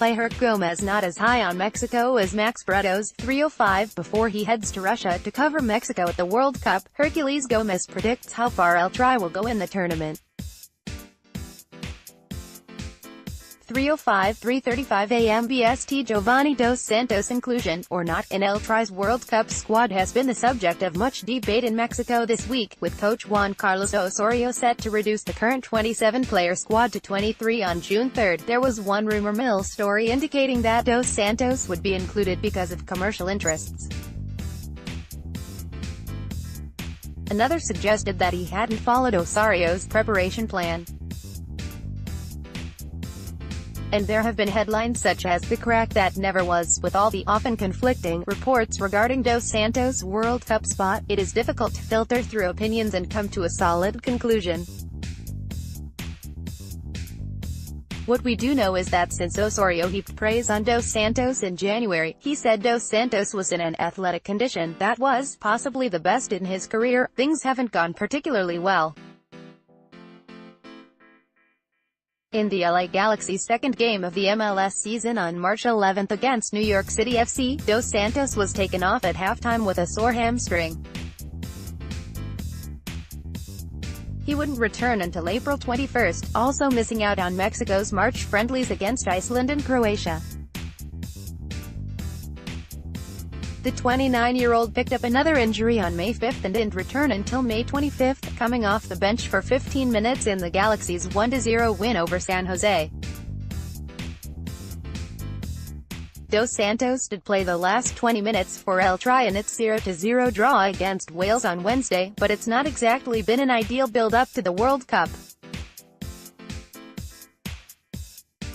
playHerculez Gomez not as high on Mexico as Max Bretos, 305, before he heads to Russia to cover Mexico at the World Cup. Herculez Gomez predicts how far El Tri will go in the tournament. 3:35 a.m. BSTGiovani dos Santos inclusion, or not, in El Tri's World Cup squad has been the subject of much debate in Mexico this week, with coach Juan Carlos Osorio set to reduce the current 27-player squad to 23 on June 3. There was one rumor mill story indicating that Dos Santos would be included because of commercial interests. Another suggested that he hadn't followed Osorio's preparation plan. And there have been headlines such as "the crack that never was." With all the often conflicting reports regarding Dos Santos' World Cup spot, it is difficult to filter through opinions and come to a solid conclusion. What we do know is that since Osorio heaped praise on Dos Santos in January, he said Dos Santos was in an athletic condition that was possibly the best in his career, things haven't gone particularly well. In the LA Galaxy's second game of the MLS season on March 11 against New York City FC, Dos Santos was taken off at halftime with a sore hamstring. He wouldn't return until April 21, also missing out on Mexico's March friendlies against Iceland and Croatia. The 29-year-old picked up another injury on May 5 and didn't return until May 25, coming off the bench for 15 minutes in the Galaxy's 1-0 win over San Jose. Dos Santos did play the last 20 minutes for El Tri in its 0-0 draw against Wales on Wednesday, but it's not exactly been an ideal build-up to the World Cup.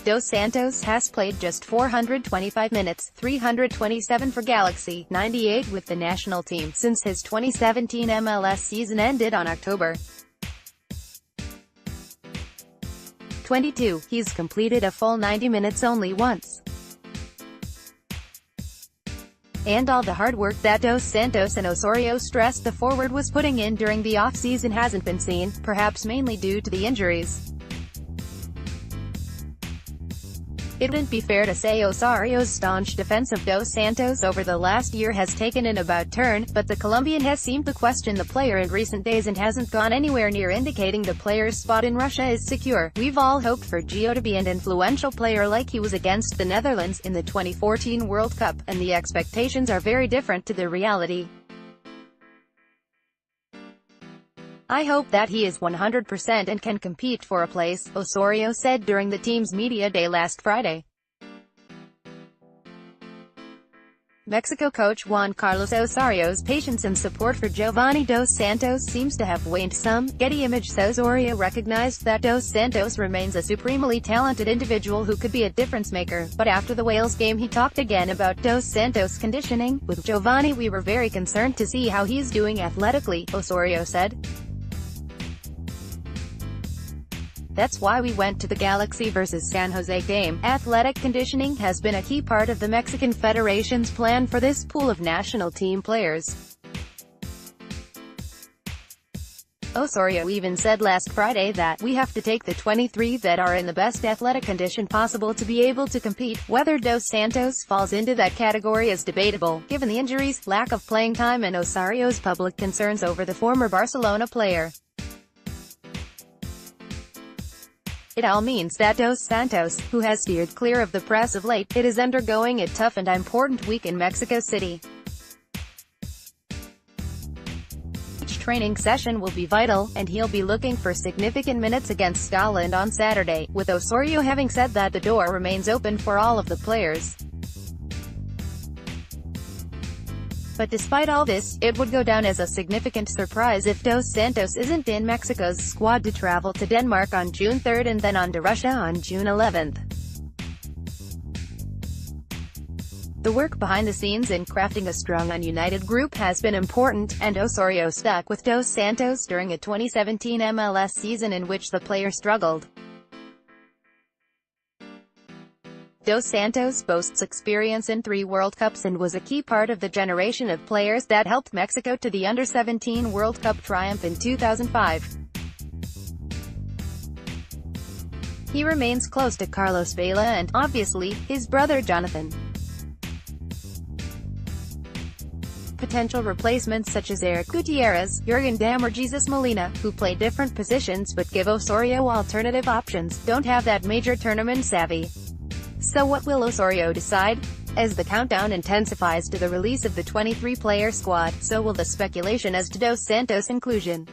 Dos Santos has played just 425 minutes, 327 for Galaxy, 98 with the national team, since his 2017 MLS season ended on October 22. He's completed a full 90 minutes only once. And all the hard work that Dos Santos and Osorio stressed the forward was putting in during the off-season hasn't been seen, perhaps mainly due to the injuries. It wouldn't be fair to say Osorio's staunch defense of Dos Santos over the last year has taken an about turn, but the Colombian has seemed to question the player in recent days and hasn't gone anywhere near indicating the player's spot in Russia is secure. We've all hoped for Gio to be an influential player like he was against the Netherlands in the 2014 World Cup, and the expectations are very different to the reality. I hope that he is 100% and can compete for a place, Osorio said during the team's media day last Friday. Mexico coach Juan Carlos Osorio's patience and support for Giovani dos Santos seems to have waned some. Getty Image says Osorio recognized that Dos Santos remains a supremely talented individual who could be a difference maker, but after the Wales game he talked again about Dos Santos' conditioning. "With Giovani we were very concerned to see how he's doing athletically," Osorio said. "That's why we went to the Galaxy vs San Jose game. Athletic conditioning has been a key part of the Mexican Federation's plan for this pool of national team players." Osorio even said last Friday that, "We have to take the 23 that are in the best athletic condition possible to be able to compete." Whether Dos Santos falls into that category is debatable, given the injuries, lack of playing time and Osorio's public concerns over the former Barcelona player. It all means that Dos Santos, who has steered clear of the press of late, is undergoing a tough and important week in Mexico City. Each training session will be vital, and he'll be looking for significant minutes against Scotland on Saturday, with Osorio having said that the door remains open for all of the players. But despite all this, it would go down as a significant surprise if Dos Santos isn't in Mexico's squad to travel to Denmark on June 3 and then on to Russia on June 11. The work behind the scenes in crafting a strong and united group has been important, and Osorio stuck with Dos Santos during a 2017 MLS season in which the player struggled. Dos Santos boasts experience in 3 World Cups and was a key part of the generation of players that helped Mexico to the Under-17 World Cup triumph in 2005. He remains close to Carlos Vela and, obviously, his brother Jonathan. Potential replacements such as Eric Gutierrez, Jurgen Damm or Jesus Molina, who play different positions but give Osorio alternative options, don't have that major tournament savvy. So what will Osorio decide? As the countdown intensifies to the release of the 23-player squad, so will the speculation as to Dos Santos' inclusion.